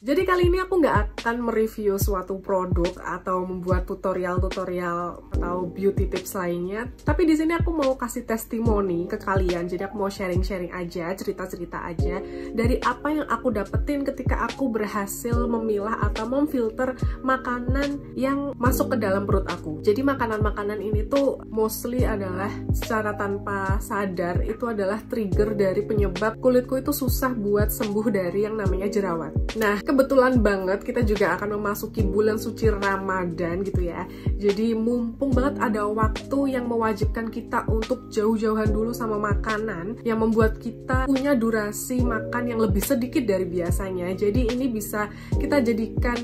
Jadi kali ini aku nggak akan mereview suatu produk atau membuat tutorial-tutorial atau beauty tips lainnya. Tapi di sini aku mau kasih testimoni ke kalian. Jadi aku mau sharing-sharing aja, cerita-cerita aja dari apa yang aku dapetin ketika aku berhasil memilah atau memfilter makanan yang masuk ke dalam perut aku. Jadi makanan-makanan ini tuh mostly adalah secara tanpa sadar itu adalah trigger dari penyebab kulitku itu susah buat sembuh dari yang namanya jerawat. Nah, kebetulan banget kita juga akan memasuki bulan suci Ramadan gitu ya. Jadi mumpung banget ada waktu yang mewajibkan kita untuk jauh-jauhan dulu sama makanan yang membuat kita punya durasi makan yang lebih sedikit dari biasanya. Jadi ini bisa kita jadikan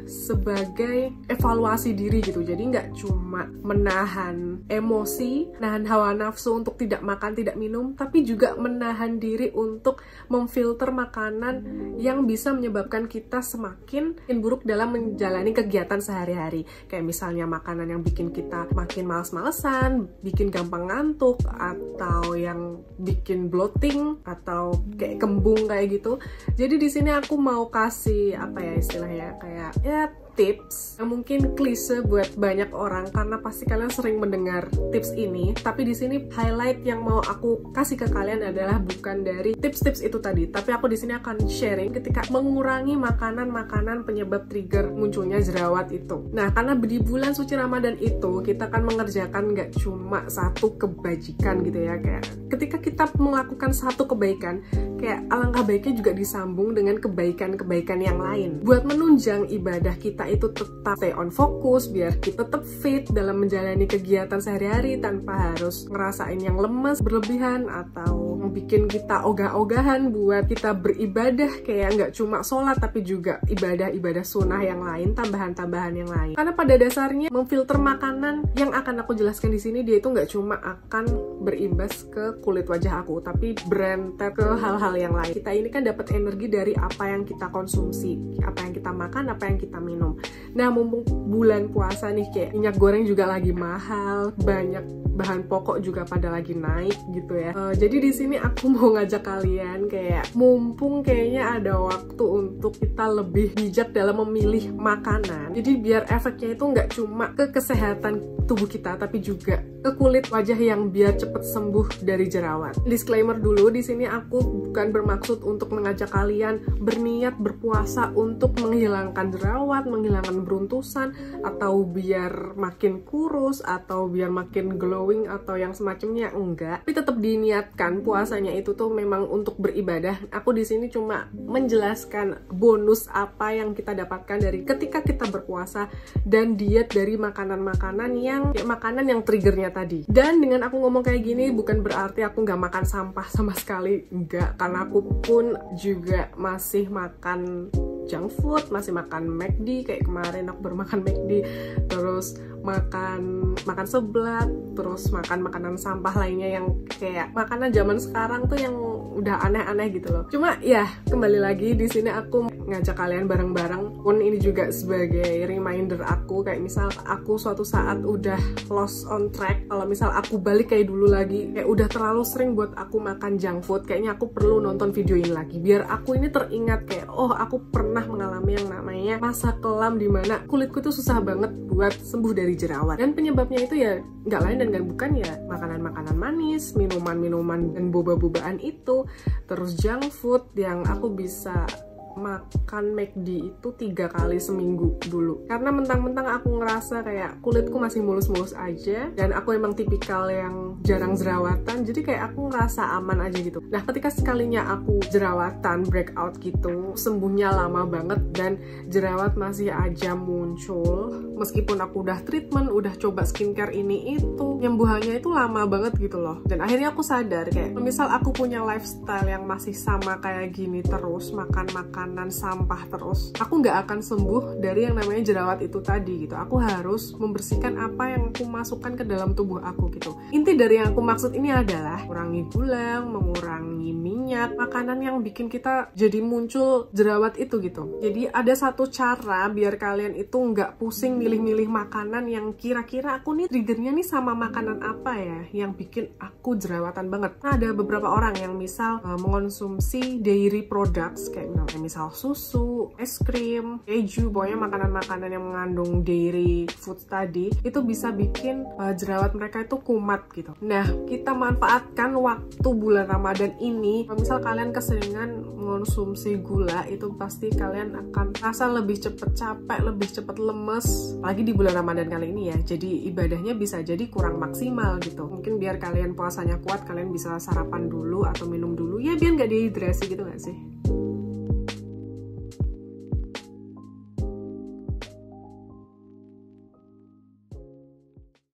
sebagai evaluasi diri gitu. Jadi nggak cuma menahan emosi, menahan hawa nafsu untuk tidak makan, tidak minum, tapi juga menahan diri untuk memfilter makanan yang bisa menyebabkan kita semakin buruk dalam menjalani kegiatan sehari-hari. Kayak misalnya makanan yang bikin kita makin males-malesan, bikin gampang ngantuk, atau yang bikin bloating, atau kayak kembung kayak gitu. Jadi di sini aku mau kasih istilahnya kayak tips yang mungkin klise buat banyak orang karena pasti kalian sering mendengar tips ini, tapi di sini highlight yang mau aku kasih ke kalian adalah bukan dari tips-tips itu tadi, tapi aku di sini akan sharing ketika mengurangi makanan-makanan penyebab trigger munculnya jerawat itu. Nah, karena di bulan suci Ramadan itu kita akan mengerjakan nggak cuma satu kebajikan gitu ya, kayak ketika kita melakukan satu kebaikan, kayak alangkah baiknya juga disambung dengan kebaikan-kebaikan yang lain buat menunjang ibadah kita itu tetap stay on fokus, biar kita tetap fit dalam menjalani kegiatan sehari-hari tanpa harus ngerasain yang lemes berlebihan atau bikin kita ogah-ogahan buat kita beribadah, kayak nggak cuma sholat tapi juga ibadah-ibadah sunnah yang lain, tambahan-tambahan yang lain. Karena pada dasarnya memfilter makanan yang akan aku jelaskan di sini, dia itu nggak cuma akan berimbas ke kulit wajah aku, tapi berentet ke hal-hal yang lain. Kita ini kan dapat energi dari apa yang kita konsumsi, apa yang kita makan, apa yang kita minum. Nah, mumpung bulan puasa nih, kayak minyak goreng juga lagi mahal, banyak bahan pokok juga pada lagi naik gitu ya. Jadi di sini aku mau ngajak kalian kayak mumpung kayaknya ada waktu untuk kita lebih bijak dalam memilih makanan. Jadi biar efeknya itu nggak cuma ke kesehatan tubuh kita, tapi juga ke kulit wajah yang biar cepet sembuh dari jerawat. Disclaimer dulu, di sini aku bukan bermaksud untuk mengajak kalian berniat berpuasa untuk menghilangkan jerawat, menghilangkan beruntusan, atau biar makin kurus, atau biar makin glowing, atau yang semacamnya. Enggak. Tapi tetap diniatkan puasanya itu tuh memang untuk beribadah. Aku di sini cuma menjelaskan bonus apa yang kita dapatkan dari ketika kita berpuasa dan diet dari makanan-makanan yang triggernya tadi. Dan dengan aku ngomong kayak gini bukan berarti aku nggak makan sampah sama sekali, enggak, karena aku pun juga masih makan junk food, masih makan McD, kayak kemarin aku baru makan McD, terus makan seblak, terus makan makanan sampah lainnya yang kayak makanan zaman sekarang tuh yang udah aneh-aneh gitu loh. Cuma ya kembali lagi di sini aku ngajak kalian bareng-bareng, pun ini juga sebagai reminder aku, kayak misal aku suatu saat udah lost on track, kalau misal aku balik kayak dulu lagi, kayak udah terlalu sering buat aku makan junk food, kayaknya aku perlu nonton video ini lagi biar aku ini teringat kayak oh aku pernah mengalami yang namanya masa kelam dimana kulitku tuh susah banget buat sembuh dari jerawat, dan penyebabnya itu ya nggak lain dan bukan ya makanan-makanan manis, minuman-minuman dan boba-bobaan itu, terus junk food yang aku bisa makan McD itu 3 kali seminggu dulu, karena mentang-mentang aku ngerasa kayak kulitku masih mulus-mulus aja dan aku emang tipikal yang jarang jerawatan, jadi kayak aku ngerasa aman aja gitu. Nah, ketika sekalinya aku jerawatan breakout gitu, sembuhnya lama banget dan jerawat masih aja muncul meskipun aku udah treatment, udah coba skincare ini itu, nyembuhannya itu lama banget gitu loh. Dan akhirnya aku sadar kayak misal aku punya lifestyle yang masih sama kayak gini terus, makan makanan sampah terus, aku nggak akan sembuh dari yang namanya jerawat itu tadi gitu. Aku harus membersihkan apa yang aku masukkan ke dalam tubuh aku gitu. Inti dari yang aku maksud ini adalah mengurangi gula, mengurangi minyak, minyak, makanan yang bikin kita jadi muncul jerawat itu gitu. Jadi ada satu cara biar kalian itu nggak pusing milih-milih makanan yang kira-kira aku nih triggernya nih sama makanan apa ya yang bikin aku jerawatan banget. Nah, ada beberapa orang yang misal mengonsumsi dairy products kayak misal susu, es krim, keju, pokoknya makanan-makanan yang mengandung dairy food tadi itu bisa bikin jerawat mereka itu kumat gitu. Nah, kita manfaatkan waktu bulan Ramadan ini. Kalau misal kalian keseringan mengonsumsi gula, itu pasti kalian akan rasa lebih cepet capek, lebih cepet lemes, apalagi di bulan Ramadan kali ini ya. Jadi ibadahnya bisa jadi kurang maksimal gitu. Mungkin biar kalian puasanya kuat, kalian bisa sarapan dulu atau minum dulu ya biar nggak dehidrasi gitu nggak sih?